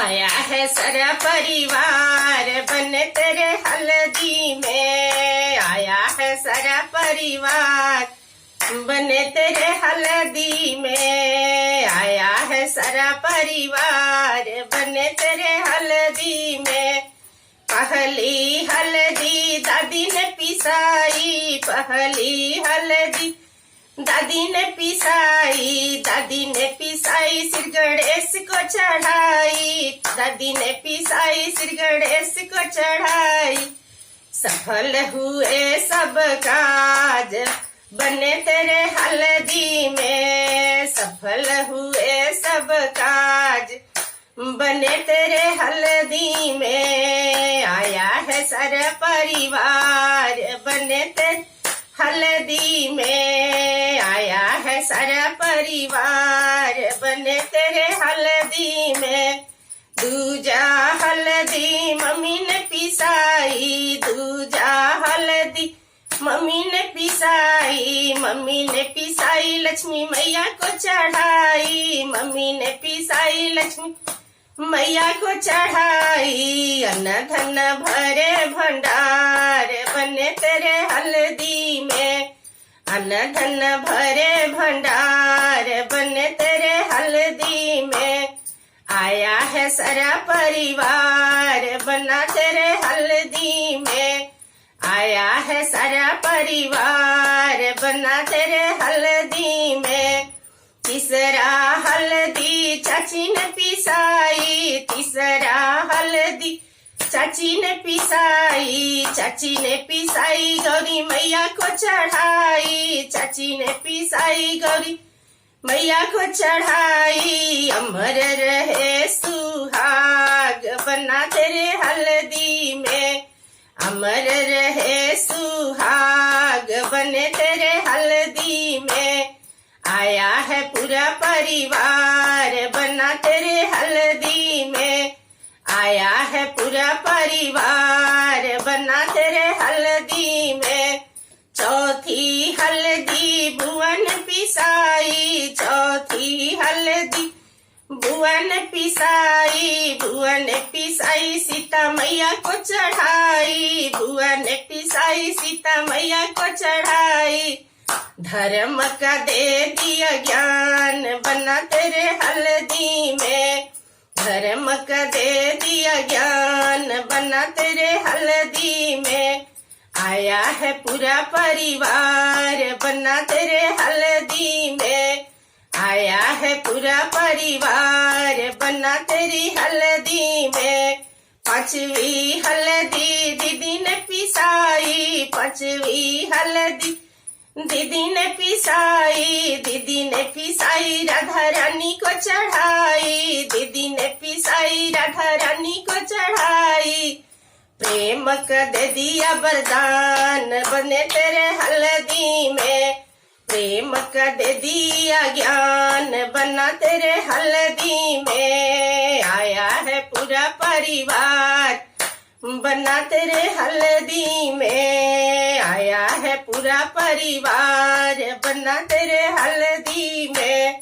आया है सारा परिवार बने तेरे हल्दी में। आया है सारा परिवार बने तेरे हल्दी में। आया है सारा परिवार बने तेरे हल्दी में। पहली हल्दी दादी ने पिसाई, पहली हल्दी दादी ने पिसाई, दादी ने पिसाई सिर गणेश को चढ़ाई, दादी ने पिसाई सिर गणेश को चढ़ाई। सफल हुए सब काज बने तेरे हल्दी में। सफल हुए सब काज बने तेरे हल्दी में। आया है सारा परिवार बने तेरे हल्दी में। आया है सारा परिवार बने तेरे हल्दी में। दूजा हल्दी मम्मी ने पिसाई, दूजा हल्दी मम्मी ने पिसाई, मम्मी ने पिसाई लक्ष्मी मैया को चढ़ाई, मम्मी ने पिसाई लक्ष्मी मैया को चढ़ाई। अन्न धन भरे भंडार बने तेरे हल्दी में। अन्न धन भरे भंडार बने तेरे हल्दी में। आया है सारा परिवार बना तेरे हल्दी में। आया है सारा परिवार बना तेरे हल्दी में। तीसरा हल्दी चाची ने पिसाई, तीसरा हल्दी चाची ने पिसाई, चाची ने पिसाई गौरी मैया को चढ़ाई, चाची ने पिसाई गौरी मैया को चढ़ाई। अमर रहे सुहाग बना तेरे हल्दी में। अमर रहे सुहाग बने तेरे हल्दी में। आया है पूरा परिवार बना तेरे हल्दी में। आया है पूरा परिवार बना तेरे हल्दी में। चौथी हल्दी बुआ ने पिसाई, चौथी हल्दी बुआ ने पिसाई, बुआ ने पिसाई सीता मैया को चढ़ाई, बुआ ने पिसाई सीता मैया को चढ़ाई। धर्म का दे दिया ज्ञान बना तेरे हल्दी में। धर्म का दे दिया ज्ञान बना तेरे हल्दी में। आया है पूरा परिवार बना तेरे हल्दी में। आया है पूरा परिवार बना तेरी हल्दी में। पांचवी हल्दी दीदी ने पिसाई, पांचवी हल्दी दीदी ने पिसाई, दीदी ने पिसाई राधा रानी को चढ़ाई, दीदी ने पिसाई राधा रानी को चढ़ाई। प्रेम का दे दिया वरदान बने तेरे हल्दी में। प्रेम का दे दिया ज्ञान बना तेरे हल्दी में। आया है पूरा परिवार बना तेरे हल्दी में। आया है पूरा परिवार बना तेरे हल्दी में।